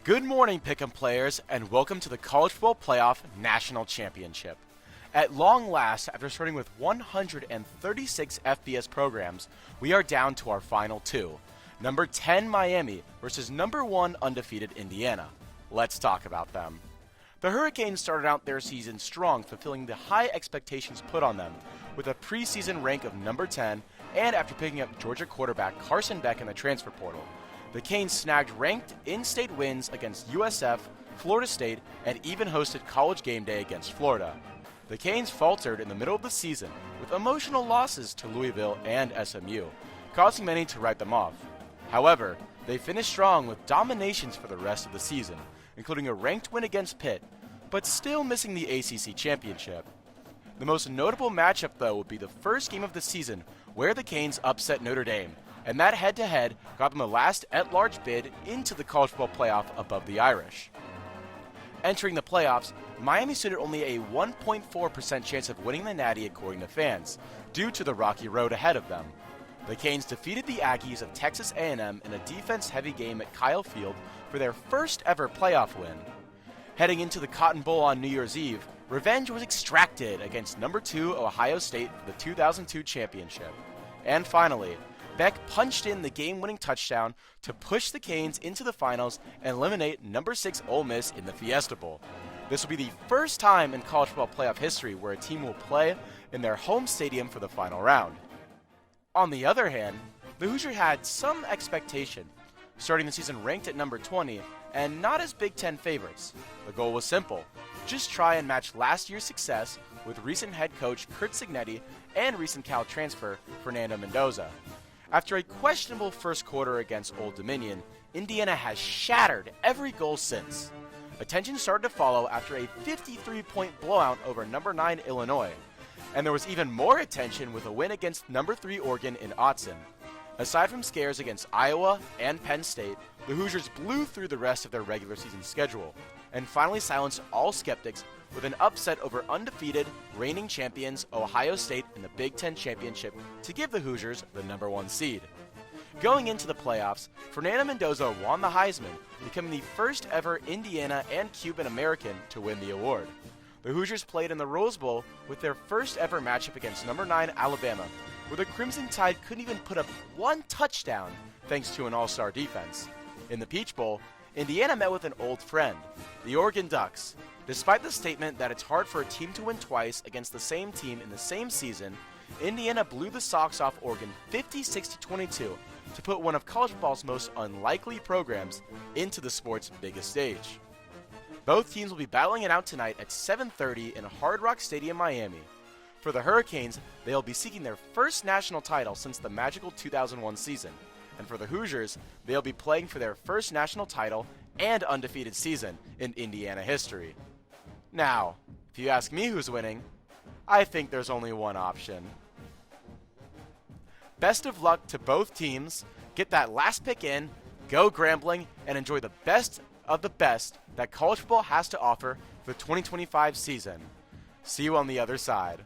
Good morning, Pick'em players, and welcome to the College Football Playoff National Championship. At long last, after starting with 136 FBS programs, we are down to our final two. Number 10 Miami versus number 1 undefeated Indiana. Let's talk about them. The Hurricanes started out their season strong, fulfilling the high expectations put on them, with a preseason rank of number 10 and after picking up Georgia quarterback Carson Beck in the transfer portal. The Canes snagged ranked in-state wins against USF, Florida State, and even hosted College Game Day against Florida. The Canes faltered in the middle of the season with emotional losses to Louisville and SMU, causing many to write them off. However, they finished strong with dominations for the rest of the season, including a ranked win against Pitt, but still missing the ACC championship. The most notable matchup, though, would be the first game of the season where the Canes upset Notre Dame, and that head-to-head got them the last at-large bid into the College Football Playoff above the Irish. Entering the playoffs, Miami stood at only a 1.4% chance of winning the Natty according to fans, due to the rocky road ahead of them. The Canes defeated the Aggies of Texas A&M in a defense-heavy game at Kyle Field for their first ever playoff win. Heading into the Cotton Bowl on New Year's Eve, revenge was extracted against number 2 Ohio State for the 2002 championship. And finally, Beck punched in the game-winning touchdown to push the Canes into the finals and eliminate number 6 Ole Miss in the Fiesta Bowl. This will be the first time in college football playoff history where a team will play in their home stadium for the final round. On the other hand, the Hoosiers had some expectation, starting the season ranked at number 20 and not as Big Ten favorites. The goal was simple: just try and match last year's success with recent head coach Curt Cignetti and recent Cal transfer Fernando Mendoza. After a questionable first quarter against Old Dominion, Indiana has shattered every goal since. Attention started to follow after a 53-point blowout over number 9 Illinois, and there was even more attention with a win against number 3 Oregon in Autzen. Aside from scares against Iowa and Penn State, the Hoosiers blew through the rest of their regular season schedule, and finally silenced all skeptics with an upset over undefeated, reigning champions Ohio State in the Big Ten Championship to give the Hoosiers the number 1 seed. Going into the playoffs, Fernando Mendoza won the Heisman, becoming the first ever Indiana and Cuban American to win the award. The Hoosiers played in the Rose Bowl with their first ever matchup against number 9 Alabama, where the Crimson Tide couldn't even put up one touchdown thanks to an all-star defense. In the Peach Bowl, Indiana met with an old friend, the Oregon Ducks. Despite the statement that it's hard for a team to win twice against the same team in the same season, Indiana blew the socks off Oregon 56-22 to put one of college football's most unlikely programs into the sport's biggest stage. Both teams will be battling it out tonight at 7:30 in Hard Rock Stadium, Miami. For the Hurricanes, they'll be seeking their first national title since the magical 2001 season. And for the Hoosiers, they'll be playing for their first national title and undefeated season in Indiana history. Now, if you ask me who's winning, I think there's only one option. Best of luck to both teams. Get that last pick in, go Grambling, and enjoy the best of the best that college football has to offer for the 2025 season. See you on the other side.